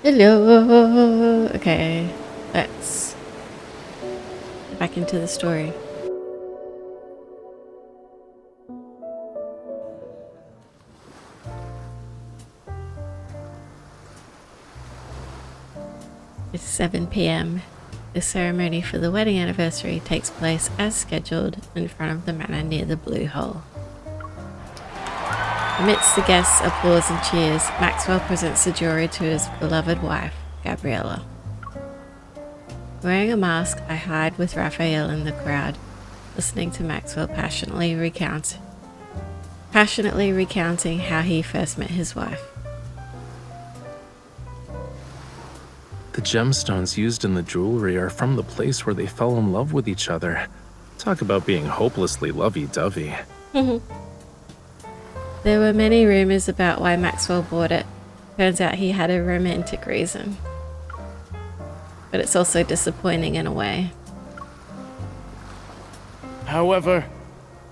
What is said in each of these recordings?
Hello. Okay, let's get back into the story. It's 7 p.m. The ceremony for the wedding anniversary takes place as scheduled in front of the manor near the Blue Hole. Amidst the guests' applause and cheers, Maxwell presents the jewelry to his beloved wife, Gabriella. Wearing a mask, I hide with Raphael in the crowd, listening to Maxwell passionately recounting how he first met his wife. The gemstones used in the jewelry are from the place where they fell in love with each other. Talk about being hopelessly lovey-dovey. There were many rumors about why Maxwell bought it. Turns out he had a romantic reason. But it's also disappointing in a way. However,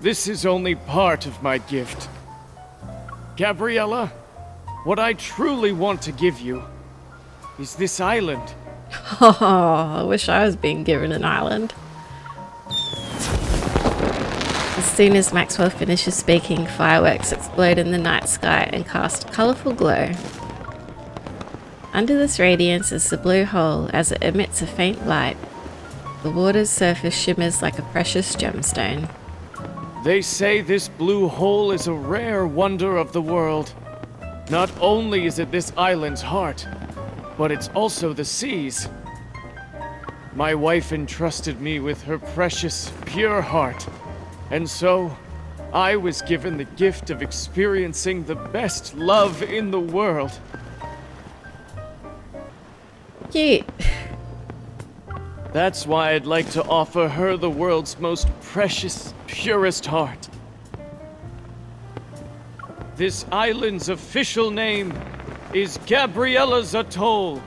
this is only part of my gift. Gabriella, what I truly want to give you is this island. Oh, I wish I was being given an island. As soon as Maxwell finishes speaking, fireworks explode in the night sky and cast a colourful glow. Under this radiance is the blue hole as it emits a faint light. The water's surface shimmers like a precious gemstone. They say this blue hole is a rare wonder of the world. Not only is it this island's heart, but it's also the sea's. My wife entrusted me with her precious, pure heart, and so I was given the gift of experiencing the best love in the world. Cute. That's why I'd like to offer her the world's most precious, purest heart. This island's official name is Gabriella's Atoll.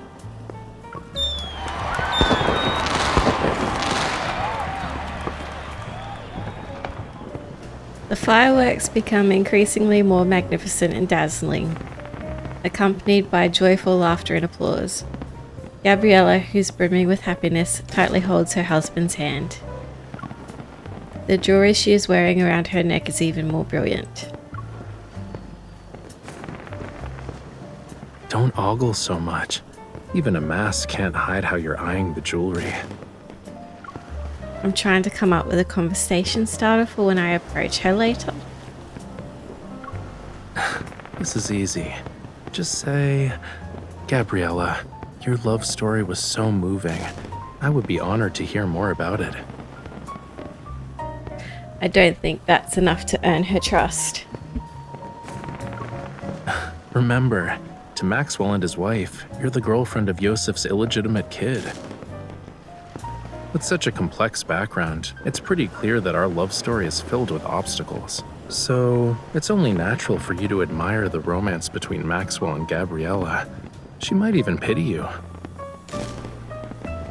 The fireworks become increasingly more magnificent and dazzling, accompanied by joyful laughter and applause. Gabriella, who's brimming with happiness, tightly holds her husband's hand. The jewelry she is wearing around her neck is even more brilliant. Don't ogle so much. Even a mask can't hide how you're eyeing the jewelry. I'm trying to come up with a conversation starter for when I approach her later. This is easy. Just say, Gabriella, your love story was so moving. I would be honored to hear more about it. I don't think that's enough to earn her trust. Remember, to Maxwell and his wife, you're the girlfriend of Yosef's illegitimate kid. With such a complex background, it's pretty clear that our love story is filled with obstacles. So, it's only natural for you to admire the romance between Maxwell and Gabriella. She might even pity you.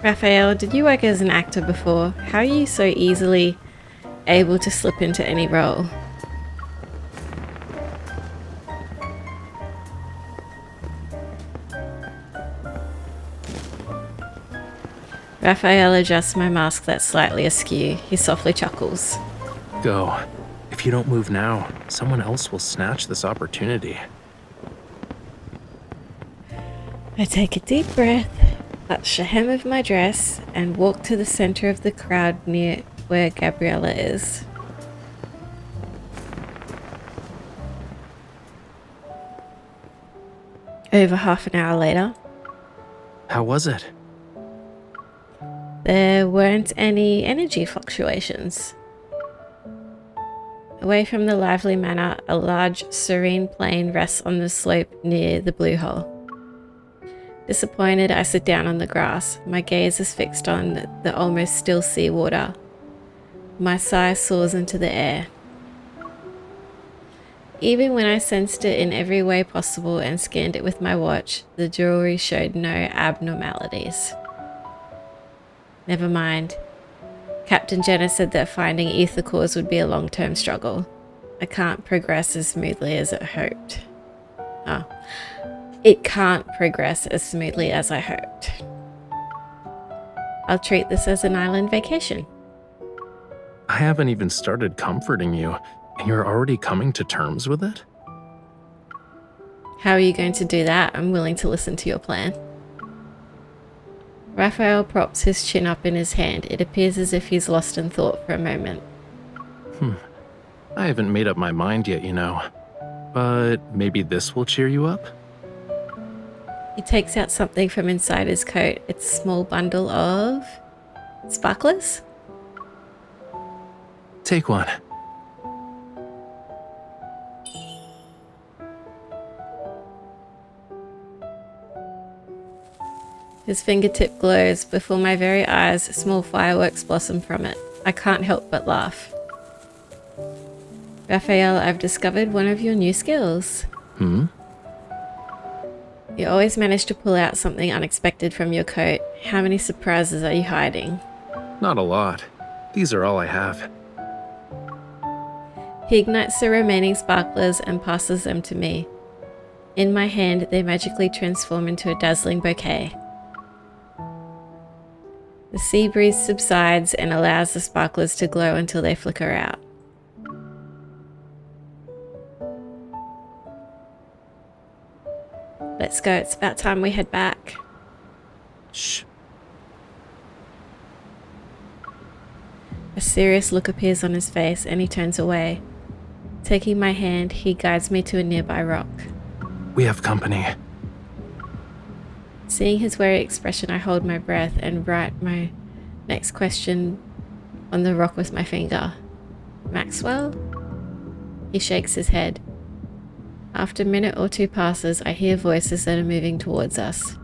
Raphael, did you work as an actor before? How are you so easily able to slip into any role? Raphael adjusts my mask that's slightly askew. He softly chuckles. Go. If you don't move now, someone else will snatch this opportunity. I take a deep breath, clutch the hem of my dress, and walk to the center of the crowd near where Gabriella is. Over half an hour later. How was it? There weren't any energy fluctuations. Away from the lively manor, a large, serene plain rests on the slope near the blue hole. Disappointed, I sit down on the grass. My gaze is fixed on the almost still sea water. My sigh soars into the air. Even when I sensed it in every way possible and scanned it with my watch, the jewelry showed no abnormalities. Never mind. Captain Jenner said that finding ether cores would be a long-term struggle. I can't progress as smoothly as it hoped. Oh. It can't progress as smoothly as I hoped. I'll treat this as an island vacation. I haven't even started comforting you, and you're already coming to terms with it? How are you going to do that? I'm willing to listen to your plan. Raphael props his chin up in his hand. It appears as if he's lost in thought for a moment. I haven't made up my mind yet, you know. But maybe this will cheer you up? He takes out something from inside his coat. It's a small bundle of sparklers. Take one. His fingertip glows. Before my very eyes, small fireworks blossom from it. I can't help but laugh. Raphael, I've discovered one of your new skills. You always manage to pull out something unexpected from your coat. How many surprises are you hiding? Not a lot. These are all I have. He ignites the remaining sparklers and passes them to me. In my hand, they magically transform into a dazzling bouquet. The sea breeze subsides and allows the sparklers to glow until they flicker out. Let's go, it's about time we head back. Shh. A serious look appears on his face and he turns away. Taking my hand, he guides me to a nearby rock. We have company. Seeing his wary expression, I hold my breath and write my next question on the rock with my finger. Maxwell? He shakes his head. After a minute or two passes, I hear voices that are moving towards us.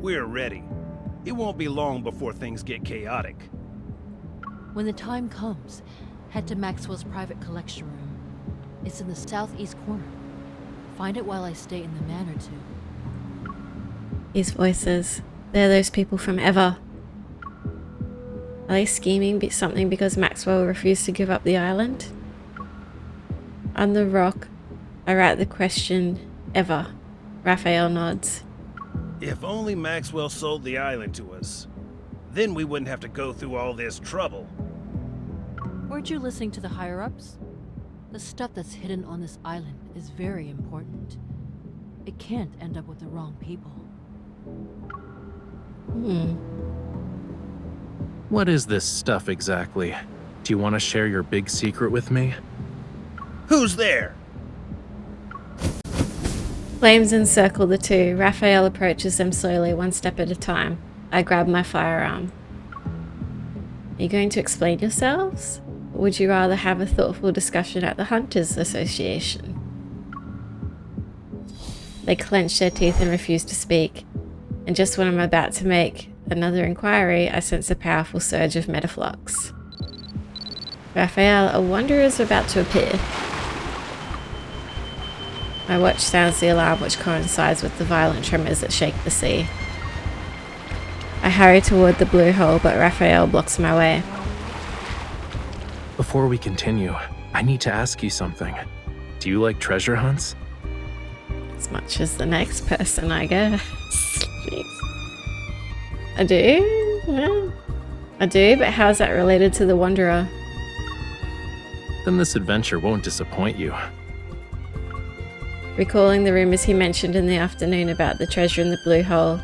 We're ready. It won't be long before things get chaotic. When the time comes, head to Maxwell's private collection room. It's in the southeast corner. Find it while I stay in the manor too. These voices, they're those people from Ever. Are they scheming something because Maxwell refused to give up the island? On the rock, I write the question, Ever. Raphael nods. If only Maxwell sold the island to us. Then we wouldn't have to go through all this trouble. Weren't you listening to the higher-ups? The stuff that's hidden on this island is very important. It can't end up with the wrong people. What is this stuff exactly? Do you want to share your big secret with me? Who's there? Flames encircle the two. Raphael approaches them slowly, one step at a time. I grab my firearm. Are you going to explain yourselves? Or would you rather have a thoughtful discussion at the Hunters Association? They clench their teeth and refuse to speak. And just when I'm about to make another inquiry, I sense a powerful surge of metaflux. Raphael, a wanderer is about to appear. My watch sounds the alarm, which coincides with the violent tremors that shake the sea. I hurry toward the blue hole, but Raphael blocks my way. Before we continue, I need to ask you something. Do you like treasure hunts? As much as the next person, I guess. Jeez. I do? Yeah. I do, but how's that related to the Wanderer? Then this adventure won't disappoint you. Recalling the rumors he mentioned in the afternoon about the treasure in the blue hole,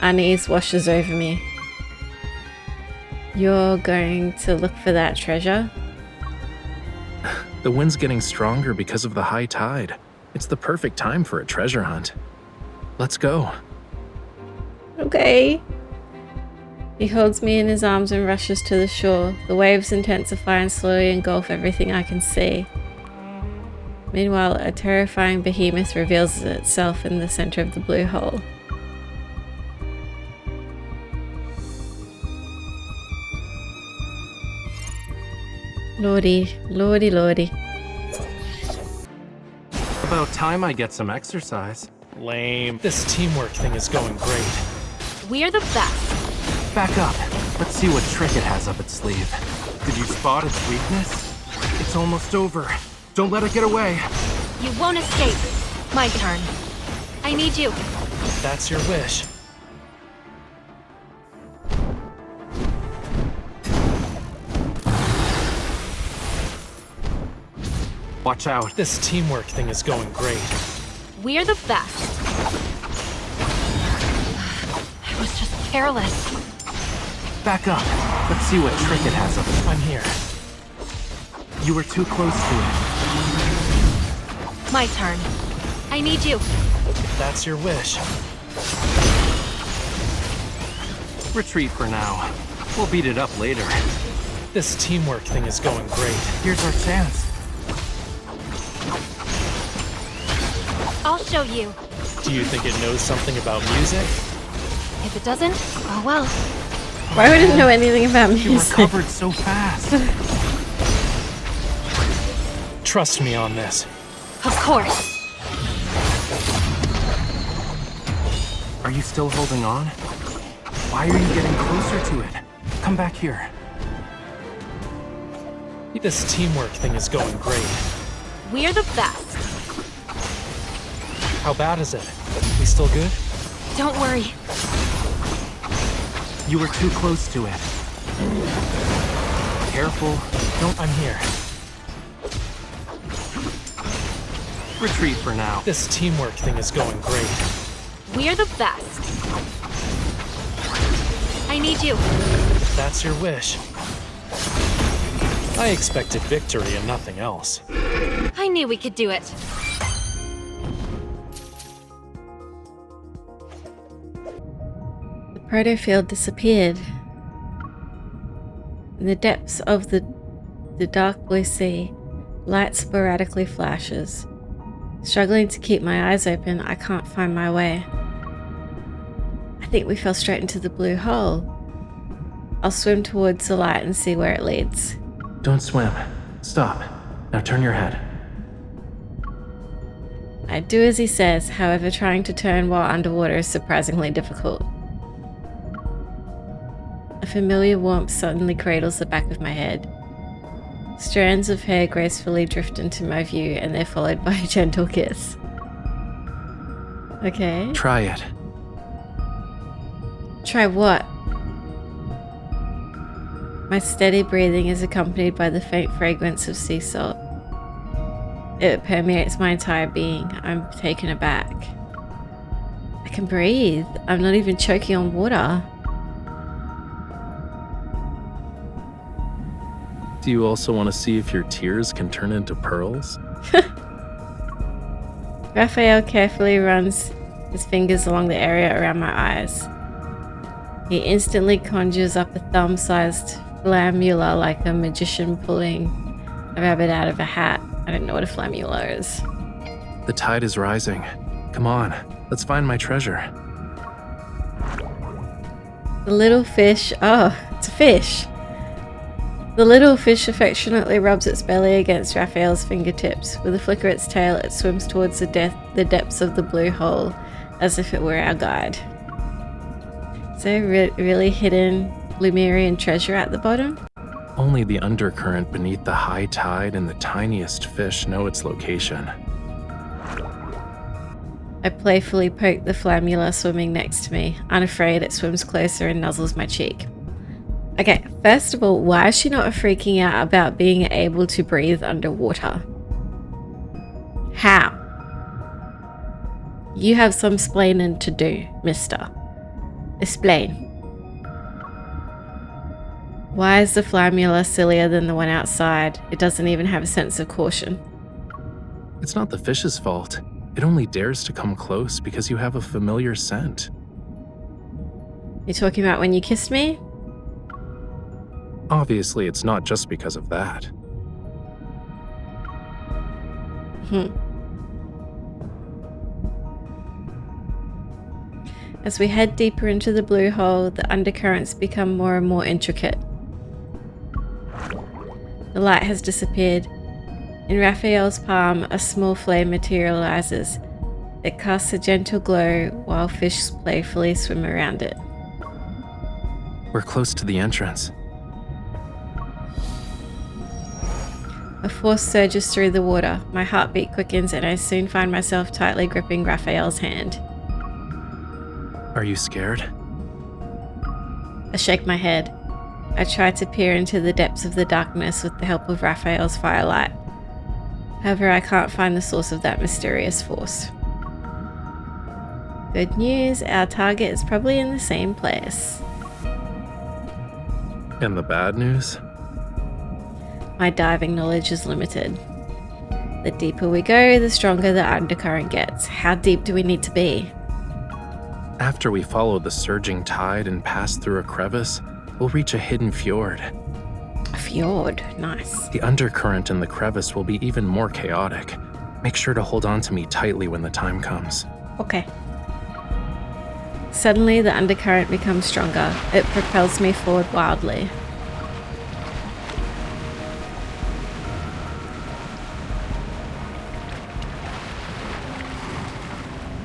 unease washes over me. You're going to look for that treasure? The wind's getting stronger because of the high tide. It's the perfect time for a treasure hunt. Let's go. Okay. He holds me in his arms and rushes to the shore. The waves intensify and slowly engulf everything I can see. Meanwhile, a terrifying behemoth reveals itself in the center of the blue hole. Lordy, lordy, lordy. About time I get some exercise. Lame. This teamwork thing is going great. We're the best. Back up. Let's see what trick it has up its sleeve. Did you spot its weakness? It's almost over. Don't let it get away. You won't escape. My turn. I need you. That's your wish. Watch out. This teamwork thing is going great. We're the best. I was just careless. Back up. Let's see what trick it has up. I'm here. You were too close to it. My turn. I need you. That's your wish. Retreat for now. We'll beat it up later. This teamwork thing is going great. Here's our chance. I'll show you. Do you think it knows something about music? If it doesn't, oh well. Why would it know anything about You music? recovered so fast. Trust me on this. Of course. Are you still holding on? Why are you getting closer to it? Come back here. This teamwork thing is going great. We're the best. How bad is it? We still good? Don't worry. You were too close to it. Careful. Don't. I'm here. Retreat for now. This teamwork thing is going great. We're the best. I need you. That's your wish. I expected victory and nothing else. I knew we could do it. The protofield disappeared. In the depths of the dark blue sea, light sporadically flashes. Struggling to keep my eyes open, I can't find my way. I think we fell straight into the blue hole. I'll swim towards the light and see where it leads. Don't swim. Stop. Now turn your head. I do as he says, however trying to turn while underwater is surprisingly difficult. A familiar warmth suddenly cradles the back of my head. Strands of hair gracefully drift into my view and they're followed by a gentle kiss. Okay. Try it. Try what? My steady breathing is accompanied by the faint fragrance of sea salt. It permeates my entire being. I'm taken aback. I can breathe. I'm not even choking on water. Do you also want to see if your tears can turn into pearls? Raphael carefully runs his fingers along the area around my eyes. He instantly conjures up a thumb-sized flammula like a magician pulling a rabbit out of a hat. I don't know what a flammula is. The tide is rising. Come on, let's find my treasure. The little fish... Oh, it's a fish. The little fish affectionately rubs its belly against Raphael's fingertips. With a flicker of its tail, it swims towards the depths of the blue hole, as if it were our guide. Is there really hidden Lemurian treasure at the bottom? Only the undercurrent beneath the high tide and the tiniest fish know its location. I playfully poke the flammula swimming next to me. Unafraid, it swims closer and nuzzles my cheek. Okay, first of all, why is she not freaking out about being able to breathe underwater? How? You have some splaining to do, mister. Explain. Why is the flammula sillier than the one outside? It doesn't even have a sense of caution. It's not the fish's fault. It only dares to come close because you have a familiar scent. You're talking about when you kissed me? Obviously, it's not just because of that. As we head deeper into the blue hole, the undercurrents become more and more intricate. The light has disappeared. In Raphael's palm, a small flame materializes. It casts a gentle glow while fish playfully swim around it. We're close to the entrance. A A force surges through the water. My heartbeat quickens and I soon find myself tightly gripping Raphael's hand. Are you scared? I shake my head. I try to peer into the depths of the darkness with the help of Raphael's firelight. However, I can't find the source of that mysterious force. Good news, our target is probably in the same place. And the bad news? My diving knowledge is limited. The deeper we go, the stronger the undercurrent gets. How deep do we need to be? After we follow the surging tide and pass through a crevice, we'll reach a hidden fjord. A fjord, nice. The undercurrent in the crevice will be even more chaotic. Make sure to hold on to me tightly when the time comes. Okay. Suddenly, the undercurrent becomes stronger. It propels me forward wildly.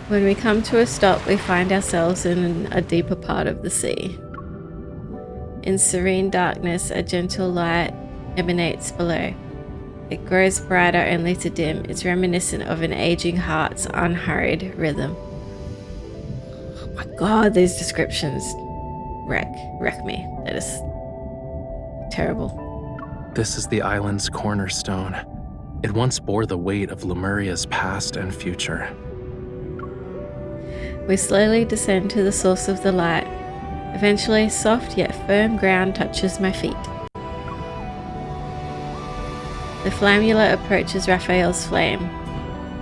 When we come to a stop, we find ourselves in a deeper part of the sea. In serene darkness, a gentle light emanates below. It grows brighter only to dim. It's reminiscent of an aging heart's unhurried rhythm. Oh my god, these descriptions wreck me. That is terrible. This is the island's cornerstone. It once bore the weight of Lemuria's past and future. We slowly descend to the source of the light. Eventually, soft yet firm ground touches my feet. The flammula approaches Raphael's flame.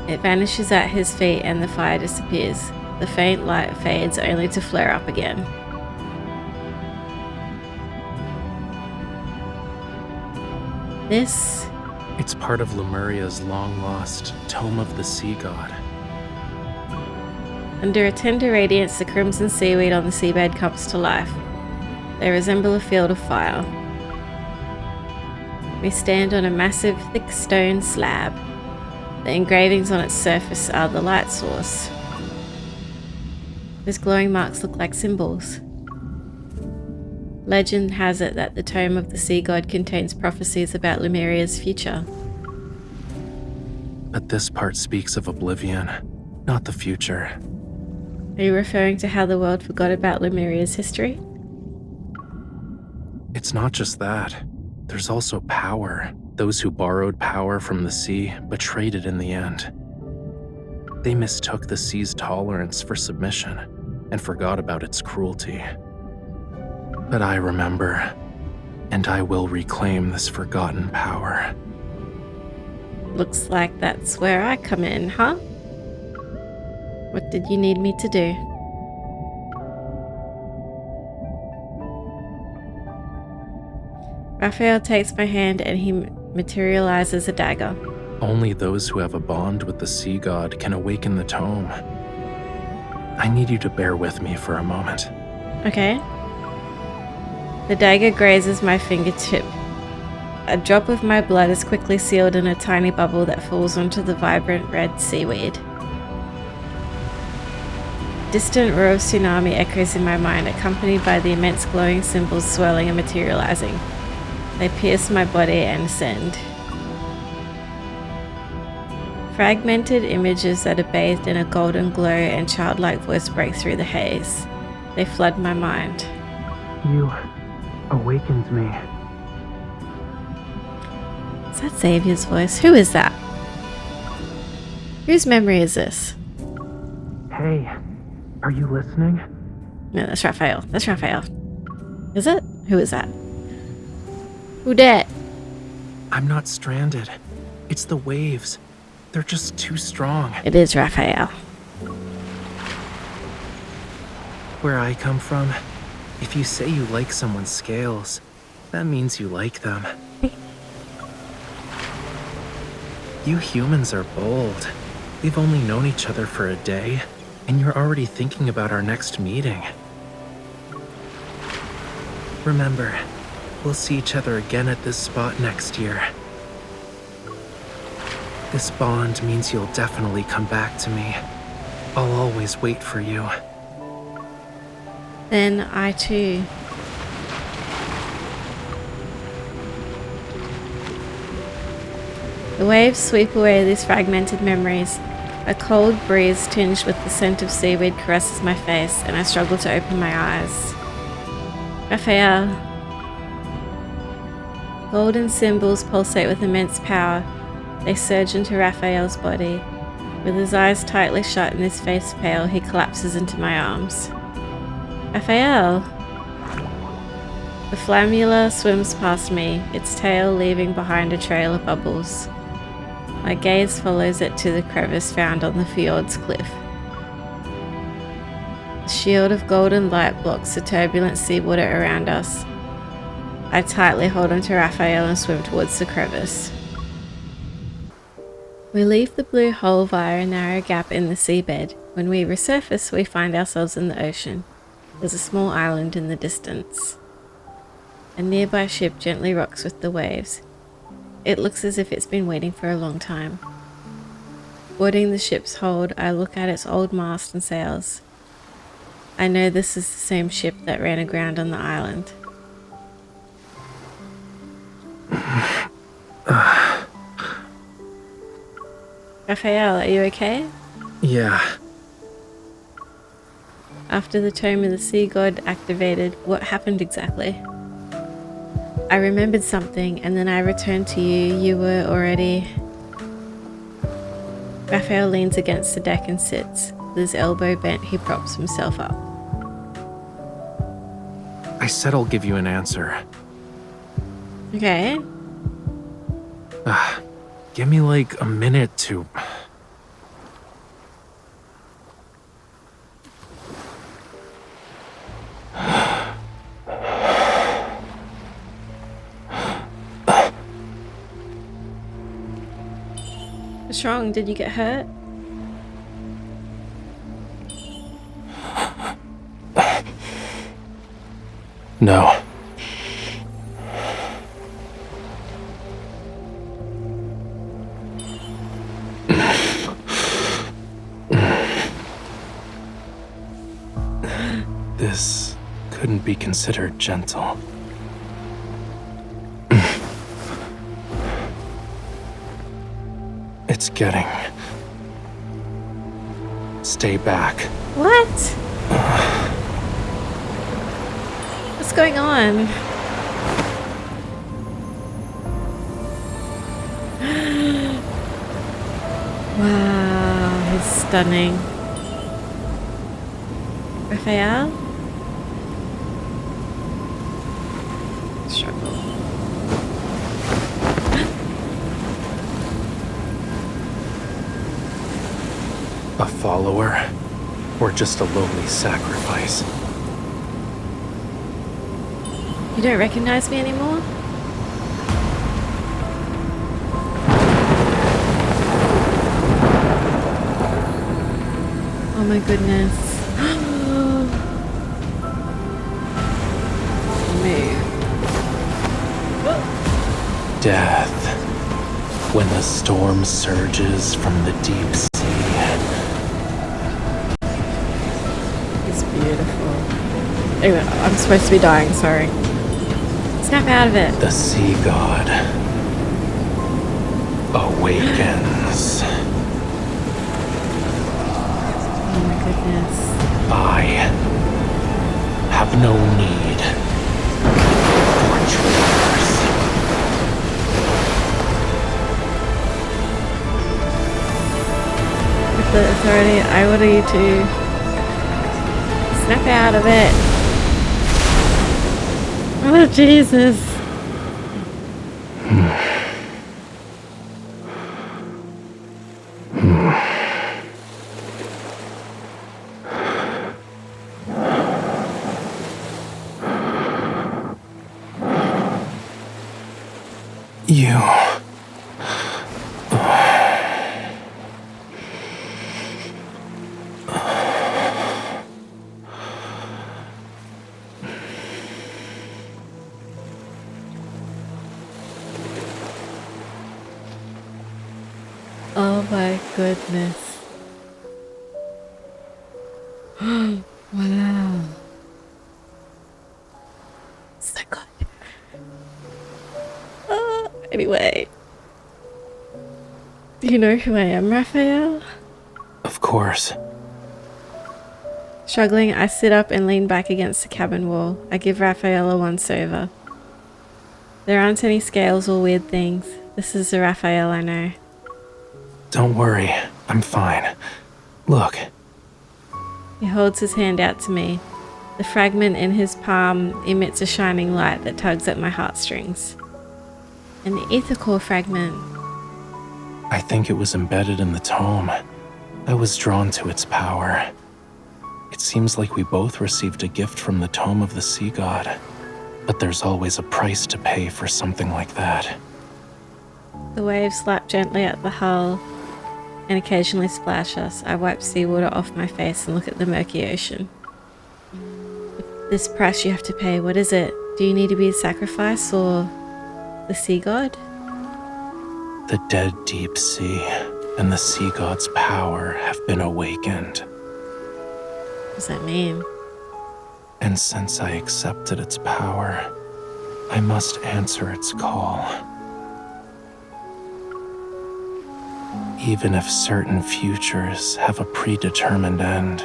It vanishes at his feet and the fire disappears. The faint light fades only to flare up again. This? It's part of Lemuria's long-lost Tome of the Sea God. Under a tender radiance, the crimson seaweed on the seabed comes to life. They resemble a field of fire. We stand on a massive, thick stone slab. The engravings on its surface are the light source. These glowing marks look like symbols. Legend has it that the Tome of the Sea God contains prophecies about Lemuria's future. But this part speaks of oblivion, not the future. Are you referring to how the world forgot about Lemuria's history? It's not just that. There's also power. Those who borrowed power from the sea betrayed it in the end. They mistook the sea's tolerance for submission and forgot about its cruelty. But I remember, and I will reclaim this forgotten power. Looks like that's where I come in, huh? What did you need me to do? Raphael takes my hand and he materializes a dagger. Only those who have a bond with the sea god can awaken the tome. I need you to bear with me for a moment. Okay. The dagger grazes my fingertip. A drop of my blood is quickly sealed in a tiny bubble that falls onto the vibrant red seaweed. Distant roar of tsunami echoes in my mind, accompanied by the immense glowing symbols swirling and materializing. They pierce my body and ascend. Fragmented images that are bathed in a golden glow and childlike voice break through the haze. They flood my mind. You awakened me. Is that Xavier's voice? Who is that? Whose memory is this? Hey, are you listening? No, that's Raphael. That's Raphael. Is it? Who is that? Who dat? I'm not stranded. It's the waves. They're just too strong. It is Raphael. Where I come from, if you say you like someone's scales, that means you like them. You humans are bold. We've only known each other for a day, and you're already thinking about our next meeting. Remember, we'll see each other again at this spot next year. This bond means you'll definitely come back to me. I'll always wait for you. Then I too. The waves sweep away these fragmented memories. A cold breeze tinged with the scent of seaweed caresses my face, and I struggle to open my eyes. Raphael. Golden symbols pulsate with immense power. They surge into Raphael's body. With his eyes tightly shut and his face pale, he collapses into my arms. Raphael! The flammula swims past me, its tail leaving behind a trail of bubbles. My gaze follows it to the crevice found on the fjord's cliff. A shield of golden light blocks the turbulent seawater around us. I tightly hold onto Raphael and swim towards the crevice. We leave the blue hole via a narrow gap in the seabed. When we resurface, we find ourselves in the ocean. There's a small island in the distance. A nearby ship gently rocks with the waves. It looks as if it's been waiting for a long time. Boarding the ship's hold, I look at its old mast and sails. I know this is the same ship that ran aground on the island. Raphael, are you okay? Yeah. After the Tome of the Sea God activated, what happened exactly? I remembered something, and then I returned to you. You were already... Raphael leans against the deck and sits. With his elbow bent, he props himself up. I said I'll give you an answer. Okay. Give me like a minute to... What's wrong? Did you get hurt? No. This couldn't be considered gentle. It's getting... Stay back. What? What's going on? Wow, he's stunning. Raphael? Struggle. A follower? Or just a lowly sacrifice? You don't recognize me anymore? Oh my goodness. Death. When the storm surges from the deep sea. It's beautiful. Anyway, I'm supposed to be dying, sorry. Snap out of it. The sea god awakens. Oh my goodness. I have no need for traitors. With the authority, I order you to snap out of it. Oh, Jesus. You... Oh my goodness. Wow. So good. Anyway. You know who I am, Raphael? Of course. Struggling, I sit up and lean back against the cabin wall. I give Raphael a once-over. There aren't any scales or weird things. This is the Raphael I know. Don't worry, I'm fine. Look. He holds his hand out to me. The fragment in his palm emits a shining light that tugs at my heartstrings. An ether core fragment. I think it was embedded in the tome. I was drawn to its power. It seems like we both received a gift from the tome of the Sea God. But there's always a price to pay for something like that. The waves lap gently at the hull and occasionally splash us. I wipe seawater off my face and look at the murky ocean. This price you have to pay, what is it? Do you need to be a sacrifice or the sea god? The dead deep sea and the sea god's power have been awakened. What does that mean? And since I accepted its power, I must answer its call. Even if certain futures have a predetermined end,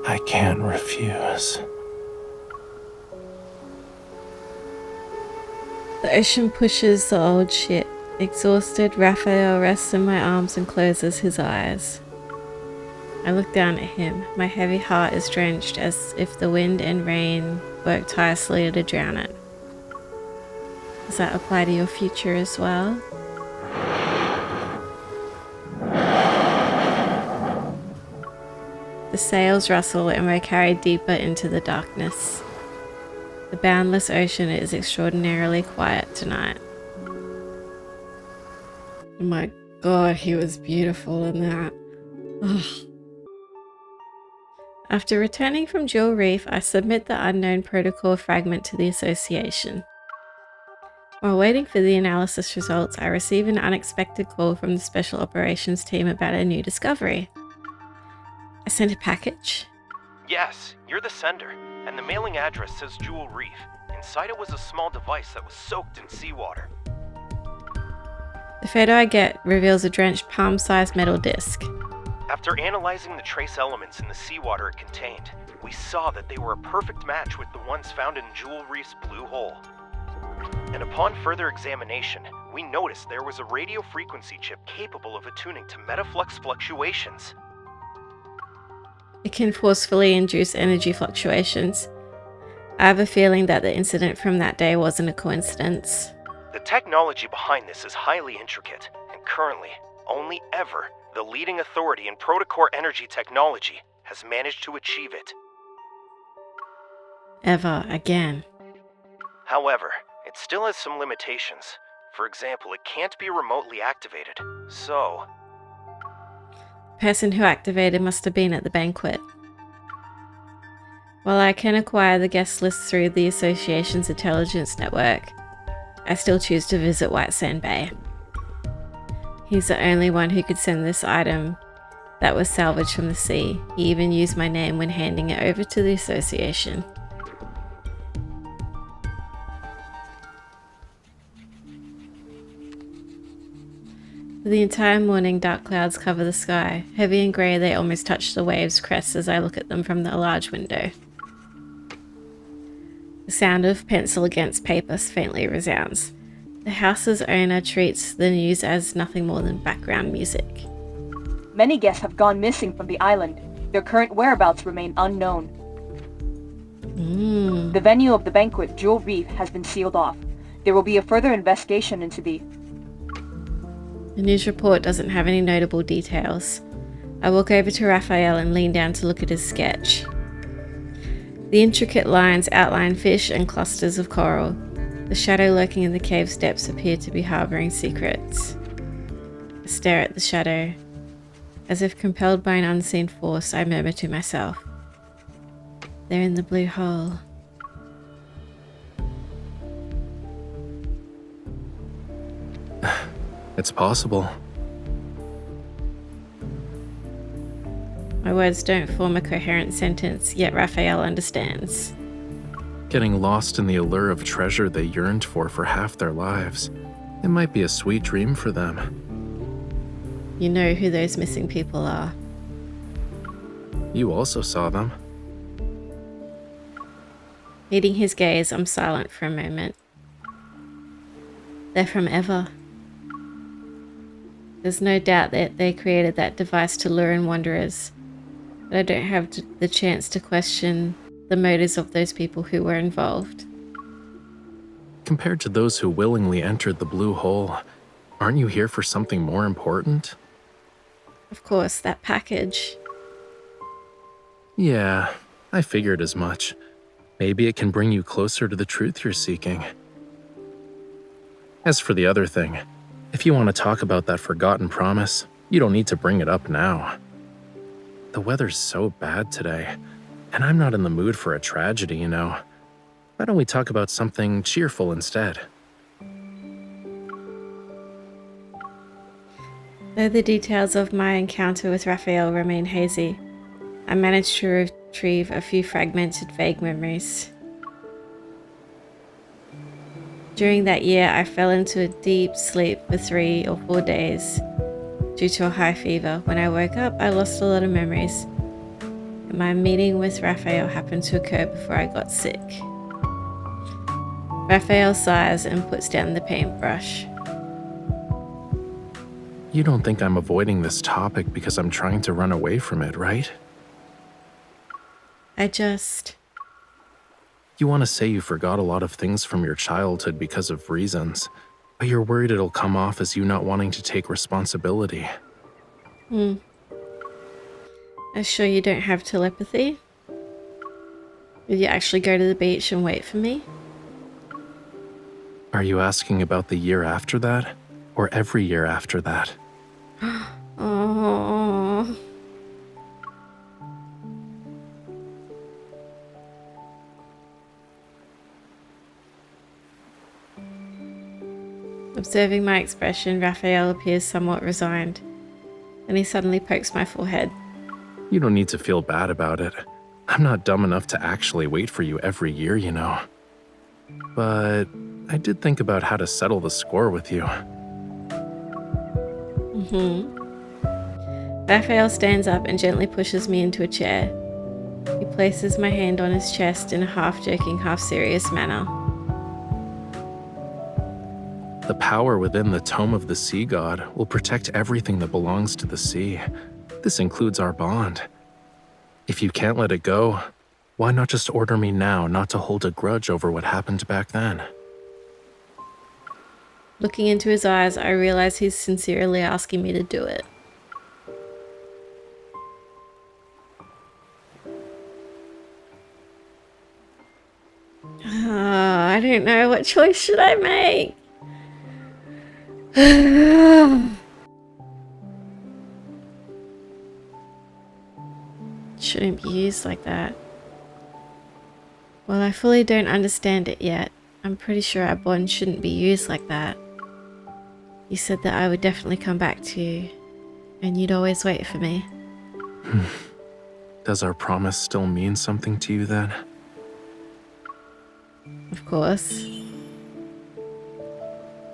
I can't refuse. The ocean pushes the old ship. Exhausted, Raphael rests in my arms and closes his eyes. I look down at him. My heavy heart is drenched as if the wind and rain worked tirelessly to drown it. Does that apply to your future as well? The sails rustle and we're carried deeper into the darkness. The boundless ocean is extraordinarily quiet tonight. Oh my god, he was beautiful in that. Ugh. After returning from Jewel Reef, I submit the unknown protocol fragment to the association. While waiting for the analysis results, I receive an unexpected call from the Special Operations team about a new discovery. I sent a package. Yes, you're the sender, and the mailing address says Jewel Reef. Inside it was a small device that was soaked in seawater. The photo I get reveals a drenched palm-sized metal disc. After analyzing the trace elements in the seawater it contained, we saw that they were a perfect match with the ones found in Jewel Reef's blue hole. And upon further examination, we noticed there was a radio frequency chip capable of attuning to metaflux fluctuations. It can forcefully induce energy fluctuations. I have a feeling that the incident from that day wasn't a coincidence. The technology behind this is highly intricate, and currently, only ever, the leading authority in protocore energy technology has managed to achieve it. Ever again. However, it still has some limitations. For example, it can't be remotely activated, so... The person who activated must have been at the banquet. While I can acquire the guest list through the Association's intelligence network, I still choose to visit White Sand Bay. He's the only one who could send this item that was salvaged from the sea. He even used my name when handing it over to the Association. For the entire morning, dark clouds cover the sky. Heavy and grey, they almost touch the waves' crests as I look at them from the large window. The sound of pencil against paper faintly resounds. The house's owner treats the news as nothing more than background music. Many guests have gone missing from the island. Their current whereabouts remain unknown. The venue of the banquet, Jewel Reef, has been sealed off. There will be a further investigation into the... The news report doesn't have any notable details. I walk over to Raphael and lean down to look at his sketch. The intricate lines outline fish and clusters of coral. The shadow lurking in the cave's depths appear to be harboring secrets. I stare at the shadow. As if compelled by an unseen force, I murmur to myself. They're in the blue hole. It's possible. My words don't form a coherent sentence, yet Raphael understands. Getting lost in the allure of treasure they yearned for half their lives. It might be a sweet dream for them. You know who those missing people are. You also saw them. Meeting his gaze, I'm silent for a moment. They're from Ever. There's no doubt that they created that device to lure in wanderers, but I don't have the chance to question the motives of those people who were involved. Compared to those who willingly entered the blue hole, aren't you here for something more important? Of course, that package. Yeah, I figured as much. Maybe it can bring you closer to the truth you're seeking. As for the other thing, if you want to talk about that forgotten promise, you don't need to bring it up now. The weather's so bad today, and I'm not in the mood for a tragedy, you know. Why don't we talk about something cheerful instead? Though the details of my encounter with Raphael remain hazy, I managed to retrieve a few fragmented, vague memories. During that year, I fell into a deep sleep for 3 or 4 days due to a high fever. When I woke up, I lost a lot of memories. And my meeting with Raphael happened to occur before I got sick. Raphael sighs and puts down the paintbrush. You don't think I'm avoiding this topic because I'm trying to run away from it, right? You want to say you forgot a lot of things from your childhood because of reasons, but you're worried it'll come off as you not wanting to take responsibility. Are you sure you don't have telepathy? Will you actually go to the beach and wait for me? Are you asking about the year after that? Or every year after that? Oh. Observing my expression, Raphael appears somewhat resigned. Then he suddenly pokes my forehead. You don't need to feel bad about it. I'm not dumb enough to actually wait for you every year, you know. But I did think about how to settle the score with you. Raphael stands up and gently pushes me into a chair. He places my hand on his chest in a half-joking, half-serious manner. The power within the Tome of the Sea God will protect everything that belongs to the sea. This includes our bond. If you can't let it go, why not just order me now not to hold a grudge over what happened back then? Looking into his eyes, I realize he's sincerely asking me to do it. I don't know. What choice should I make? Shouldn't be used like that. Well, I fully don't understand it yet. I'm pretty sure our bond shouldn't be used like that. You said that I would definitely come back to you, and you'd always wait for me. Does our promise still mean something to you then? Of course.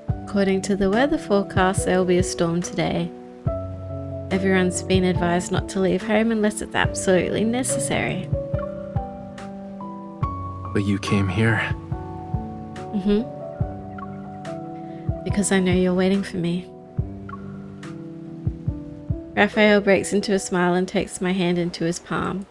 According to the weather forecast, there will be a storm today. Everyone's been advised not to leave home unless it's absolutely necessary. But you came here. Because I know you're waiting for me. Raphael breaks into a smile and takes my hand into his palm.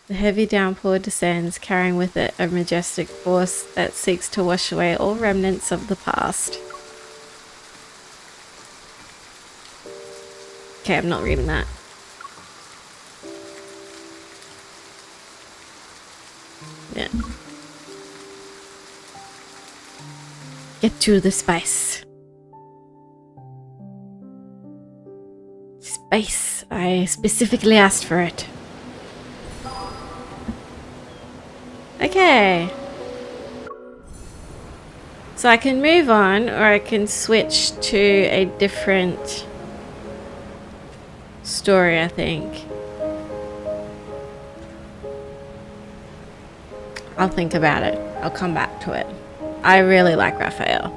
The heavy downpour descends, carrying with it a majestic force that seeks to wash away all remnants of the past. Okay, I'm not reading that. Yeah. Get to the spice. Spice. I specifically asked for it. Okay. So I can move on, or I can switch to a different story, I think. I'll think about it. I'll come back to it. I really like Raphael.